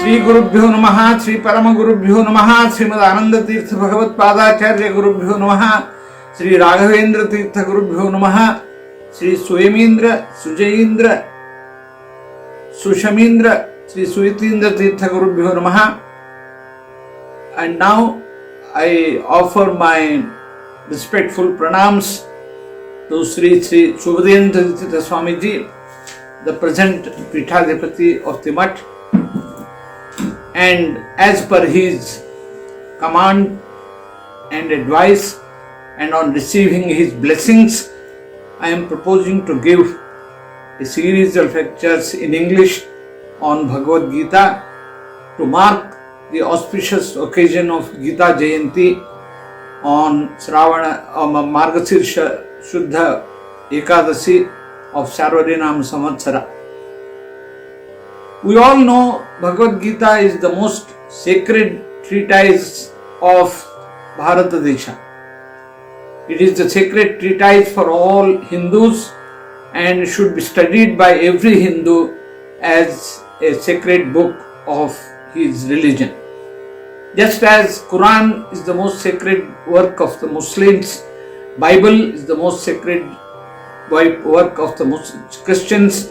श्री गुरुभ्यो नमः, श्री परम गुरुभ्यो नमः, श्रीमद आनंद तीर्थ भगवत पादाचार्य गुरुभ्यो नमः, श्री राघवेंद्र तीर्थ गुरुभ्यो नमः, श्री सुयमींद्र सुजयींद्र सुशमींद्र श्री सुयतींद्र तीर्थ गुरुभ्यो नमः. And now I offer my respectful pranams to Sri Shubhadendra Tirtha Swamiji, the present Pithadipati of the Mutt, and as per his command and advice and on receiving his blessings, I am proposing to give a series of lectures in English on Bhagavadgeeta to mark the auspicious occasion of Gita Jayanti on Margasirsha Shuddha Ekadasi of Sarvarinam Samvatsara. We all know Bhagavad-Gita is the most sacred treatise of Bharatadesha. It is the sacred treatise for all Hindus and should be studied by every Hindu as a sacred book of his religion. Just as Quran is the most sacred work of the Muslims, Bible is the most sacred work of the Christians,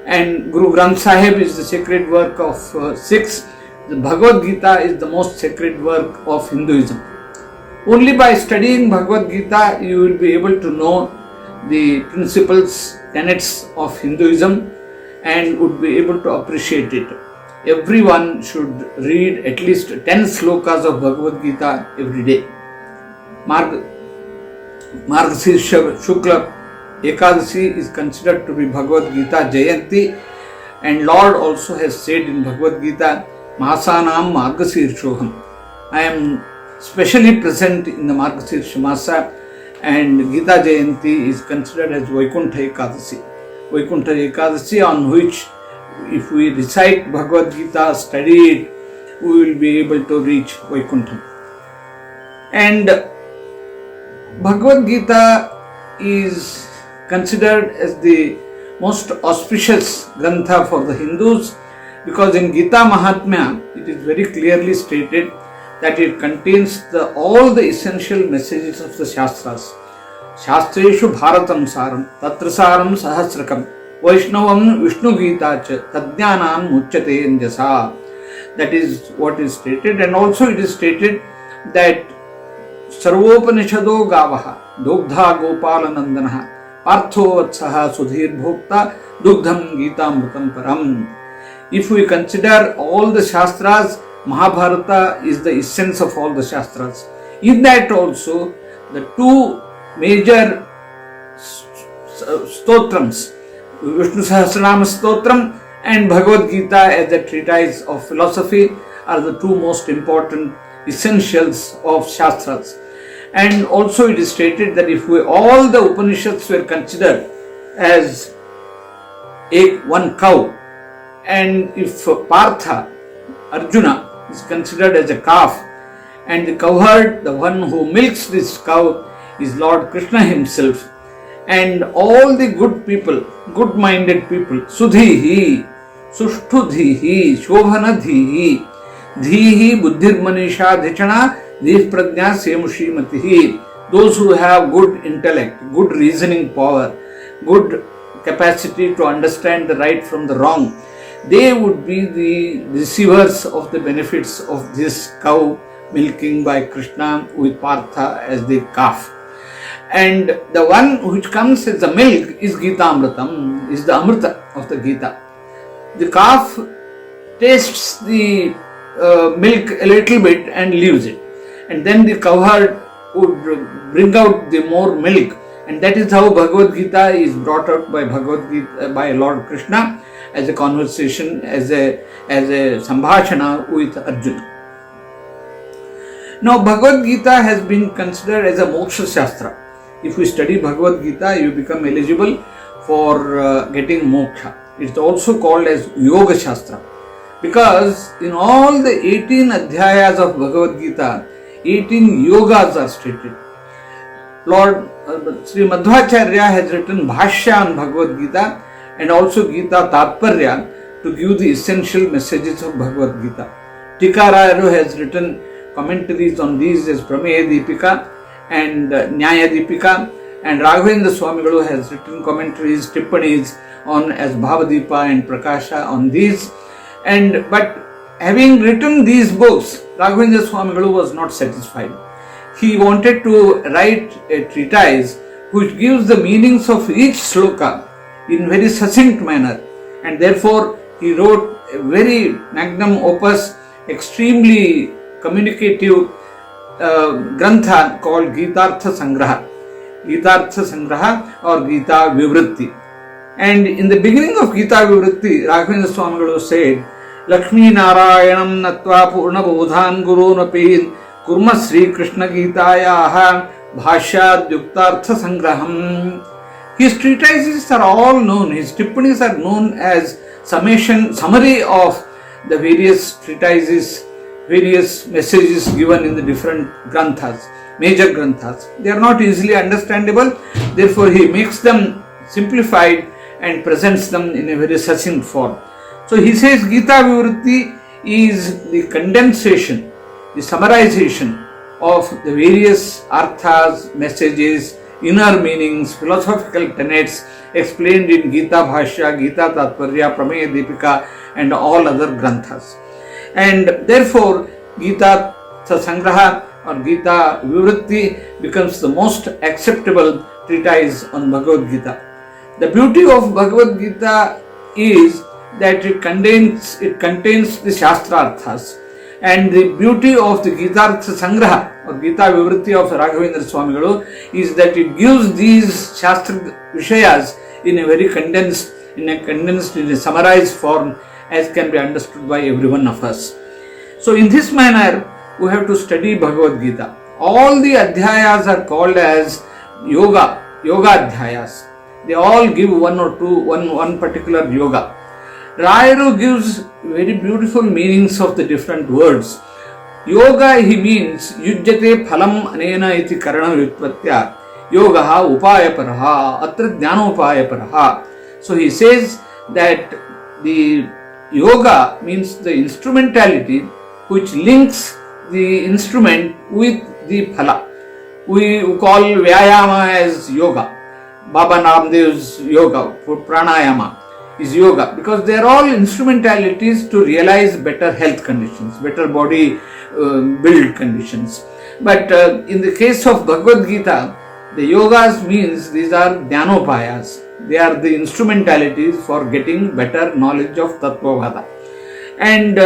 and Guru Granth Sahib is the sacred work of Sikhs, the Bhagavad Gita is the most sacred work of Hinduism. Only by studying Bhagavad Gita you will be able to know the principles, tenets of Hinduism and would be able to appreciate it. Everyone should read at least 10 slokas of Bhagavad Gita every day. Margasirsha Shukla Ekadasi is considered to be Bhagavad Gita Jayanti, and Lord also has said in Bhagavad Gita, Masanam Margasirshoham. I am specially present in the Margasirsha Masa, and Gita Jayanti is considered as Vaikuntha Ekadasi. Vaikuntha Ekadasi, on which if we recite Bhagavad Gita, study it, we will be able to reach Vaikuntha. And Bhagavad Gita is considered as the most auspicious Grantha for the Hindus, because in Gita Mahatmya it is very clearly stated that it contains all the essential messages of the Shastras. Shastreshu Bharatam Saram, Tatra Saram Sahasrakam, Vaishnavam Vishnu Gita Cha, Tadnyanam Muchyate Anjasa. That is what is stated, and also it is stated that Sarvopanishado Gavaha, Dogdha Gopalanandanaha, Partho Vatsaha Sudhir Bhokta, Dugdham Gita Amrutam Param. If we consider all the Shastras, Mahabharata is the essence of all the Shastras. In that also, the two major stotrams, Vishnu Sahasranama Stotram and Bhagavad Gita as a treatise of philosophy, are the two most important essentials of Shastras. And also it is stated that if all the Upanishads were considered as one cow, and if Partha, Arjuna, is considered as a calf, and the cowherd, the one who milks this cow, is Lord Krishna himself, and all the good people, good-minded people, Sudhihi, Sushtudhihi, Shobhanadhihi, Dhihi, Buddhirmanisha, Dhichana, Dhih Prajna, Semushi Matihi, those who have good intellect, good reasoning power, good capacity to understand the right from the wrong, they would be the receivers of the benefits of this cow milking by Krishna with Partha as the calf. And the one which comes as the milk is Gita Amrutam, is the Amrita of the Gita. The calf tastes the milk a little bit and leaves it. And then the cowherd would bring out the more milk. And that is how Bhagavad Gita is brought out by by Lord Krishna as a conversation, as a sambhashana with Arjuna. Now Bhagavad Gita has been considered as a moksha shastra. If you study Bhagavad Gita, you become eligible for getting moksha. It's also called as Yoga Shastra, because in all the 18 adhyayas of Bhagavad Gita, 18 yogas are stated. Lord Sri Madhvacharya has written Bhashya on Bhagavad Gita and also Gita Tatparya, to give the essential messages of Bhagavad Gita. Tikarayaru has written commentaries on these as Prameya Deepika and Nyaya Deepika, and Raghavendra Swamigalu has written commentaries, tippanis on as Bhavadeepa and Prakasha on these. But having written these books, Raghavendra Swamigalu was not satisfied. He wanted to write a treatise which gives the meanings of each sloka in very succinct manner, and therefore he wrote a very magnum opus, extremely communicative grantha called Gitartha Sangraha or Gita Vivritti. And in the beginning of Gita Vivritti, Raghavendra Swamigalu said, Lakshmi Narayanam Natva Purna Bodhan Gurunapi Kurma Sri Krishna Gitayaha Bhashyad Yuktartha Sangraham. His treatises are all known, his tippanis are known as summary of the various treatises, various messages given in the different granthas, major granthas. They are not easily understandable, therefore he makes them simplified and presents them in a very succinct form. So he says Gita Vivritti is the condensation, the summarization of the various arthas, messages, inner meanings, philosophical tenets explained in Gita Bhashya, Gita Tatparya, Prameya Deepika and all other granthas. And therefore Gita Sangraha or Gita Vivritti becomes the most acceptable treatise on Bhagavad Gita. The beauty of Bhagavad Gita is that it contains the Shastrarthas, and the beauty of the Gitartha Sangraha or Gita Vivritti of Raghavendra Swamigalu is that it gives these Shastra Vishayas in a very condensed, in a summarized form as can be understood by every one of us. So in this manner, we have to study Bhagavad Gita. All the Adhyayas are called as Yoga Adhyayas. They all give one particular yoga. Rayaru gives very beautiful meanings of the different words. Yoga, he means Yujjate phalam anena iti karana vyutpatya yogaha upayaparaha atra jnanopayaparaha. So he says that the yoga means the instrumentality which links the instrument with the phala. We call Vyayama as yoga. Baba Namdev's yoga, pranayama is yoga, because they are all instrumentalities to realize better health conditions, better body build conditions. But in the case of Bhagavad Gita, the yogas means these are dhyanopayas. They are the instrumentalities for getting better knowledge of Tattvavada. And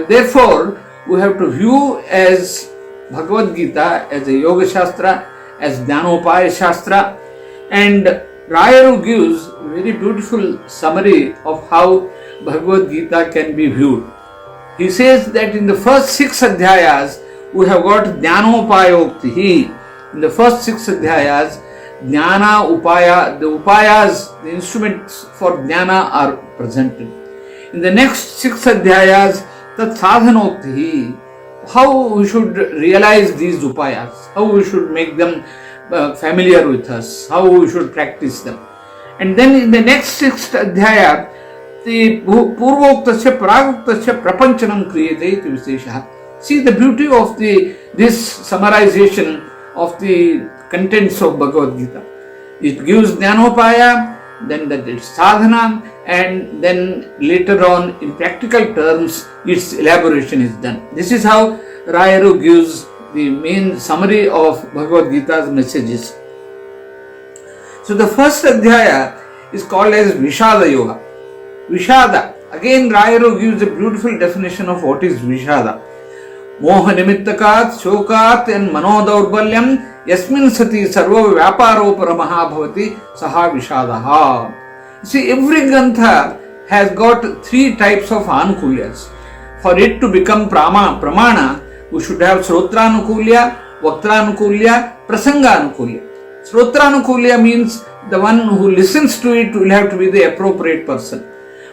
therefore, we have to view as Bhagavad Gita as a Yoga Shastra, as Dhyanopaya Shastra, and Rayaru gives a very beautiful summary of how Bhagavad Gita can be viewed. He says that in the first 6 adhyayas, we have got Dhyanopayoktihi. In the first 6 adhyayas, Dhyana Upaya, the Upayas, the instruments for Dhyana are presented. In the next 6 adhyayas, Tat Sadhanoktihi, how we should realize these Upayas, how we should make them familiar with us, how we should practice them. And then in the next 6th adhyaya, the Purvoktasya Praguktasya Prapanchanam Kriyate iti Visheshaha. See the beauty of this summarization of the contents of Bhagavad Gita. It gives Dhyanopaya, then that it's sadhana, and then later on in practical terms its elaboration is done. This is how Rayaru gives the main summary of Bhagavad Gita's messages. So the first adhyaya is called as Vishada Yoga. Vishada, again Rayaru gives a beautiful definition of what is Vishada. Moha nimittakat, shokat and manodaurbhalyam yasmin sati sarva vyaparopara bhavati saha vishadaha. See, every grantha has got 3 types of anukulyas. For it to become pramana, we should have Srotranukulya, Vaktranukulya, Prasanganukulya. Srotranukulya means the one who listens to it will have to be the appropriate person.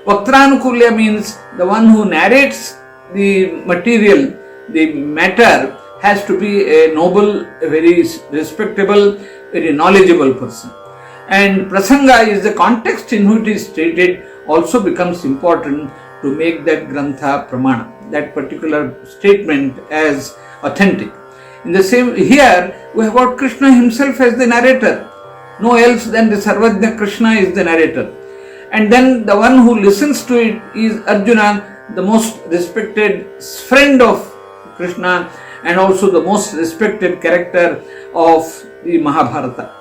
Vaktranukulya means the one who narrates the material, the matter, has to be a noble, a very respectable, very knowledgeable person. And Prasanga is the context in which it is stated also becomes important to make that grantha pramana, that particular statement as authentic. In the same, here we have got Krishna himself as the narrator. No else than the Sarvajna Krishna is the narrator. And then the one who listens to it is Arjuna, the most respected friend of Krishna and also the most respected character of the Mahabharata.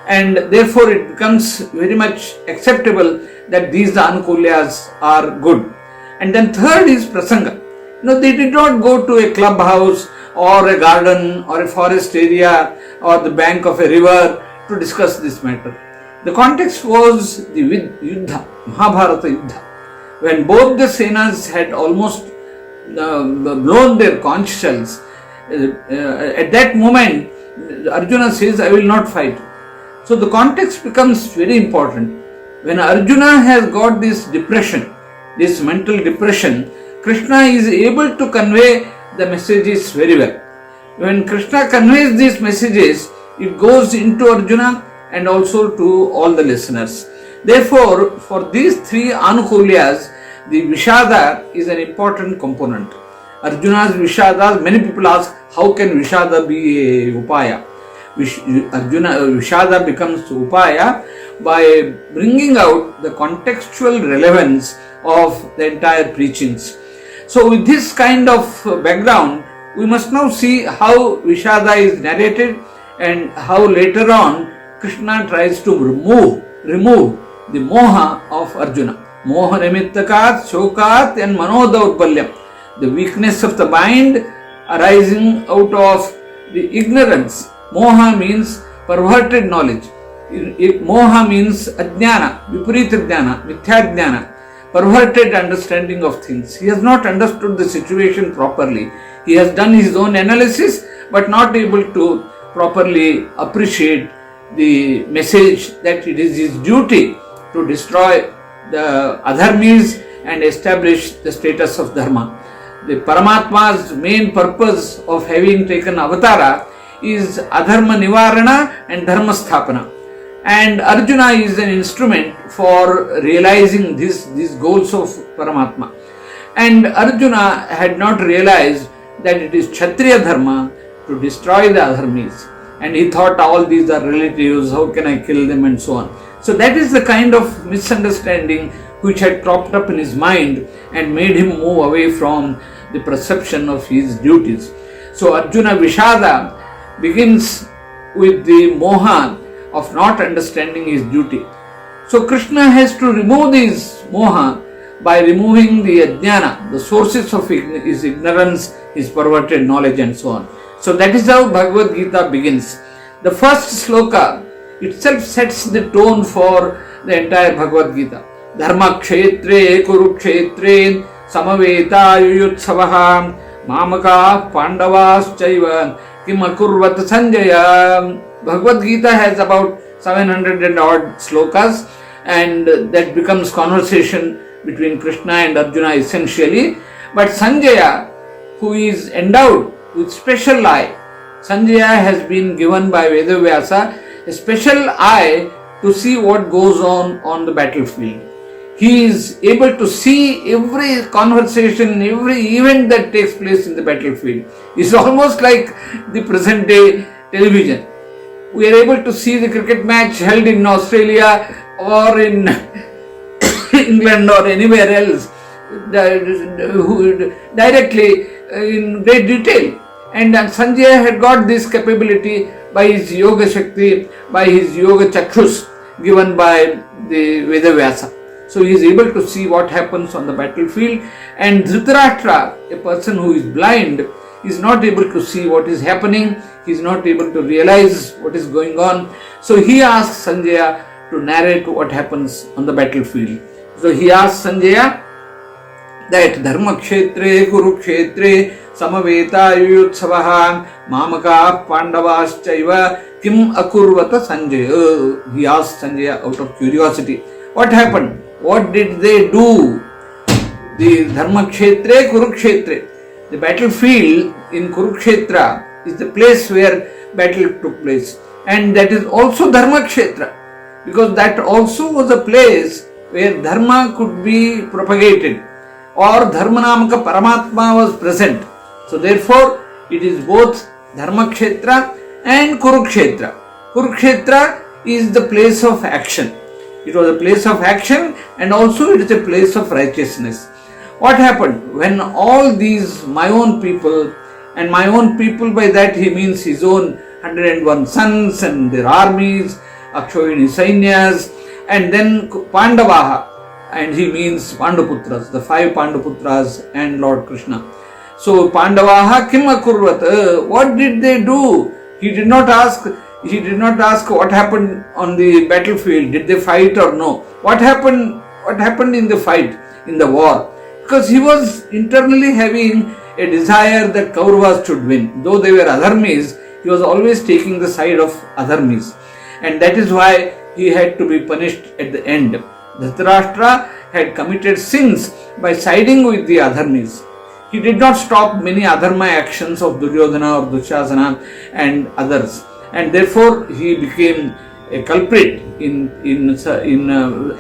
And therefore it becomes very much acceptable that these Anukulyas are good. And then third is Prasanga. They did not go to a clubhouse or a garden or a forest area or the bank of a river to discuss this matter. The context was the Yuddha, Mahabharata Yuddha, when both the senas had almost blown their conch shells. At that moment, Arjuna says, I will not fight. So the context becomes very important. When Arjuna has got this depression, this mental depression, Krishna is able to convey the messages very well. When Krishna conveys these messages, it goes into Arjuna and also to all the listeners. Therefore, for these three Anukulyas, the Vishada is an important component. Arjuna's Vishada, many people ask, how can Vishada be a Upaya? Vishada becomes Upaya by bringing out the contextual relevance of the entire preachings. So with this kind of background, we must now see how Vishada is narrated and how later on Krishna tries to remove the moha of Arjuna. Moha nimittakat, shokat and manodaurbhalyam. The weakness of the mind arising out of the ignorance. Moha means perverted knowledge. Moha means ajnana, viparita jnana, mithya jnana, perverted understanding of things. He has not understood the situation properly. He has done his own analysis but not able to properly appreciate the message that it is his duty to destroy the adharmis and establish the status of dharma. The Paramatma's main purpose of having taken avatara is adharma nivarana and dharma sthapana. And Arjuna is an instrument for realizing these goals of Paramatma. And Arjuna had not realized that it is Kshatriya dharma to destroy the adharmis. And he thought all these are relatives, how can I kill them and so on. So that is the kind of misunderstanding which had cropped up in his mind and made him move away from the perception of his duties. So Arjuna Vishada begins with the moha of not understanding his duty. So Krishna has to remove this moha by removing the ajnana, the sources of his ignorance, his perverted knowledge and so on. So that is how Bhagavad-Gita begins. The first sloka itself sets the tone for the entire Bhagavad-Gita. Dharma kshetre kurukshetre samaveta yuyutsavaha mamaka pandavas chaiva kim akurvat sanjaya. Bhagavad-Gita has about 700 and odd slokas, and that becomes conversation between Krishna and Arjuna essentially. But Sanjaya, who is endowed with special eye, Sanjaya has been given by Vedavyasa a special eye to see what goes on the battlefield. He is able to see every conversation, every event that takes place in the battlefield. It's almost like the present day television. We are able to see the cricket match held in Australia or in England or anywhere else directly in great detail. And Sanjaya had got this capability by his Yoga Shakti, by his Yoga Chakshus given by the Vedavyasa. So he is able to see what happens on the battlefield, and Dhritarashtra, a person who is blind, is not able to see what is happening, he is not able to realize what is going on. So he asks Sanjaya to narrate what happens on the battlefield. So he asks Sanjaya that Dharma kshetre kurukshetre samaveta yuyutsavaha mamaka pandavas chaiva kim akurvata Sanjaya. He asks Sanjaya out of curiosity, what happened? What did they do? The Dharma kshetre kurukshetre, the battlefield in Kurukshetra is the place where battle took place, and that is also Dharma kshetra, because that also was a place where dharma could be propagated, or Dharmanamaka Paramatma was present. So therefore, it is both Dharmakshetra and Kurukshetra. Kurukshetra is the place of action. It was a place of action and also it is a place of righteousness. What happened when all these my own people, and my own people by that he means his own 101 sons and their armies, Akshoyini Sainyas, and then Pandavaha, and he means Panduputras, the 5 Panduputras and Lord Krishna. So Pandavaha kim akurvat, what did they do? He did not ask what happened on the battlefield, did they fight or no? What happened in the fight, in the war? Because he was internally having a desire that Kauravas should win. Though they were adharmis, he was always taking the side of adharmis. And that is why he had to be punished at the end. Dhritarashtra had committed sins by siding with the adharmis. He did not stop many adharma actions of Duryodhana or Dushasana and others. And therefore he became a culprit in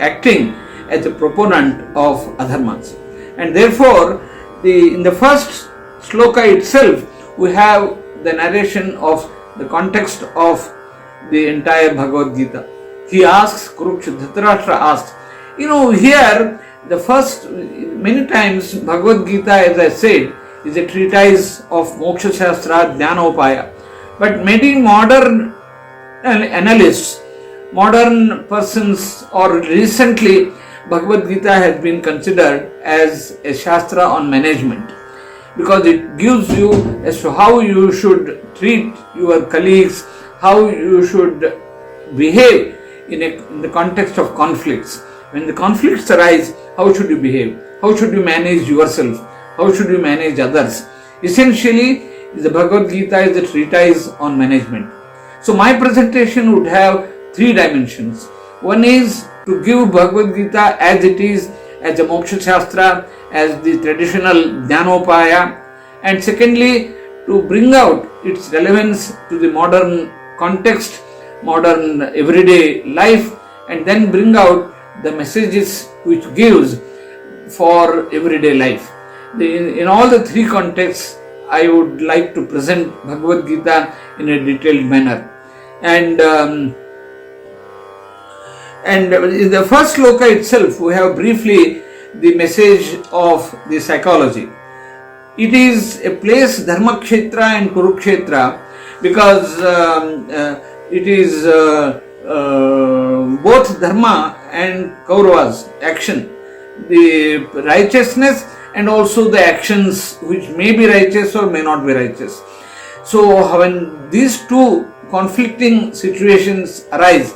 acting as a proponent of adharmas. And therefore, in the first sloka itself, we have the narration of the context of the entire Bhagavad Gita. He asks, Dhritarashtra asks, here the first, many times Bhagavad Gita, as I said, is a treatise of Moksha Shastra, Jnanopaya. But many modern analysts, modern persons, or recently Bhagavad Gita has been considered as a Shastra on management, because it gives you as to how you should treat your colleagues, how you should behave in the context of conflicts. When the conflicts arise, how should you behave? How should you manage yourself? How should you manage others? Essentially, the Bhagavad Gita is a treatise on management. So my presentation would have 3 dimensions. One is to give Bhagavad Gita as it is, as a Moksha Shastra, as the traditional Jnanopaya, and secondly, to bring out its relevance to the modern context, modern everyday life, and then bring out the messages which gives for everyday life. In all the 3 contexts, I would like to present Bhagavad Gita in a detailed manner. And in the first sloka itself, we have briefly the message of the psychology. It is a place, Dharmakshetra and Kurukshetra, because it is both Dharma and Kauravas, action, the righteousness and also the actions which may be righteous or may not be righteous. So when these 2 conflicting situations arise,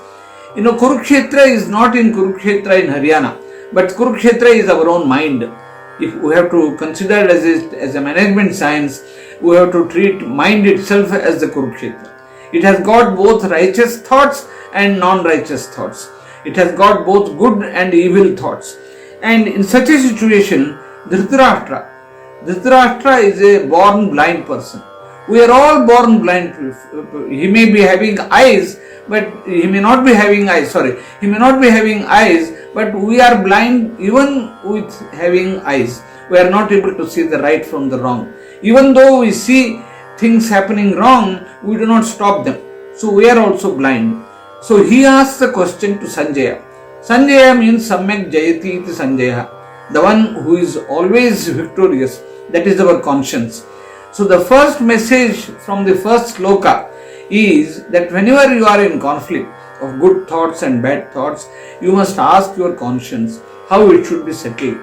Kurukshetra is not in Kurukshetra in Haryana, but Kurukshetra is our own mind. If we have to consider it as a management science, we have to treat mind itself as the Kurukshetra. It has got both righteous thoughts and non-righteous thoughts. It has got both good and evil thoughts. And in such a situation, Dhritarashtra is a born blind person. We are all born blind. He may be having eyes, but he may not be having eyes. He may not be having eyes, but we are blind even with having eyes. We are not able to see the right from the wrong. Even though we see things happening wrong, we do not stop them. So we are also blind. So he asks the question to Sanjaya. Sanjaya means Samyak Jayati iti Sanjaya, the one who is always victorious. That is our conscience. So the first message from the first sloka is that whenever you are in conflict of good thoughts and bad thoughts, you must ask your conscience how it should be settled.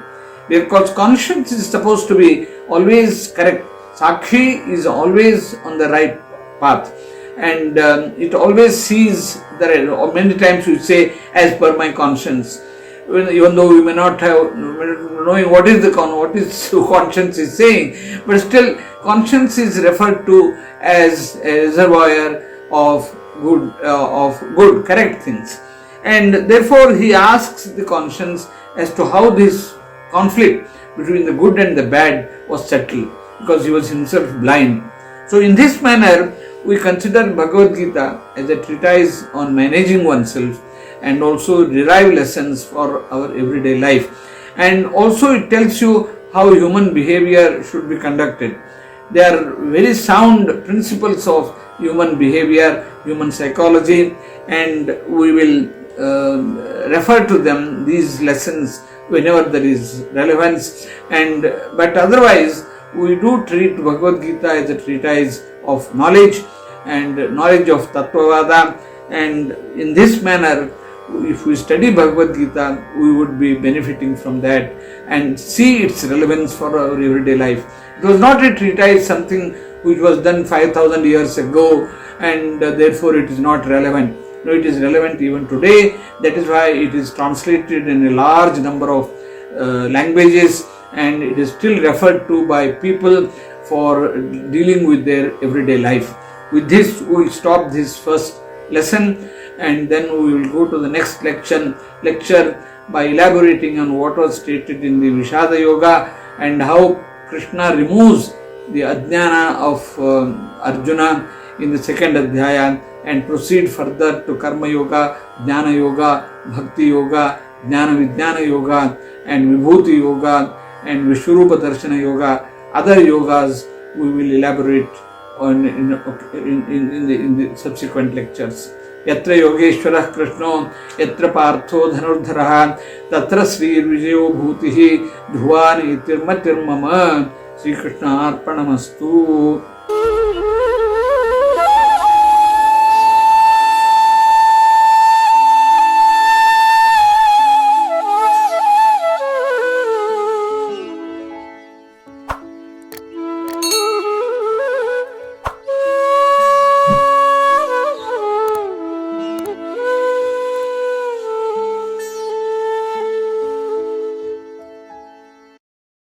Because conscience is supposed to be always correct. Sakshi is always on the right path. And it always sees the right. Or many times we say, as per my conscience. Even though we may not have knowing what conscience is saying, but still conscience is referred to as a reservoir of good, correct things. And therefore he asks the conscience as to how this conflict between the good and the bad was settled, because he was himself blind. So in this manner, we consider Bhagavad Gita as a treatise on managing oneself, and also derive lessons for our everyday life. And also it tells you how human behavior should be conducted. They are very sound principles of human behavior, human psychology, and we will refer to them, these lessons, whenever there is relevance. But otherwise, we do treat Bhagavad Gita as a treatise of knowledge and knowledge of Tattvavada, and in this manner, if we study Bhagavad Gita, we would be benefiting from that and see its relevance for our everyday life. It was not a treatise, something which was done 5,000 years ago, and therefore it is not relevant. No, it is relevant even today. That is why it is translated in a large number of languages, and it is still referred to by people for dealing with their everyday life. With this, we will stop this first lesson, and then we will go to the next lecture by elaborating on what was stated in the Vishada Yoga and how Krishna removes the Ajnana of Arjuna in the second Adhyaya, and proceed further to Karma Yoga, Jnana Yoga, Bhakti Yoga, Jnana Vijnana Yoga, and Vibhuti Yoga, and Vishwarupa Darshana Yoga. Other yogas we will elaborate on in the subsequent lectures. Yatra Yogeshwarah Krishno, Yatra Partho Dhanurdharaha, Tatra Sri Vijayo Bhutihi, Dhuvani Tirmatirmama. Sri Krishna Arpanamastu.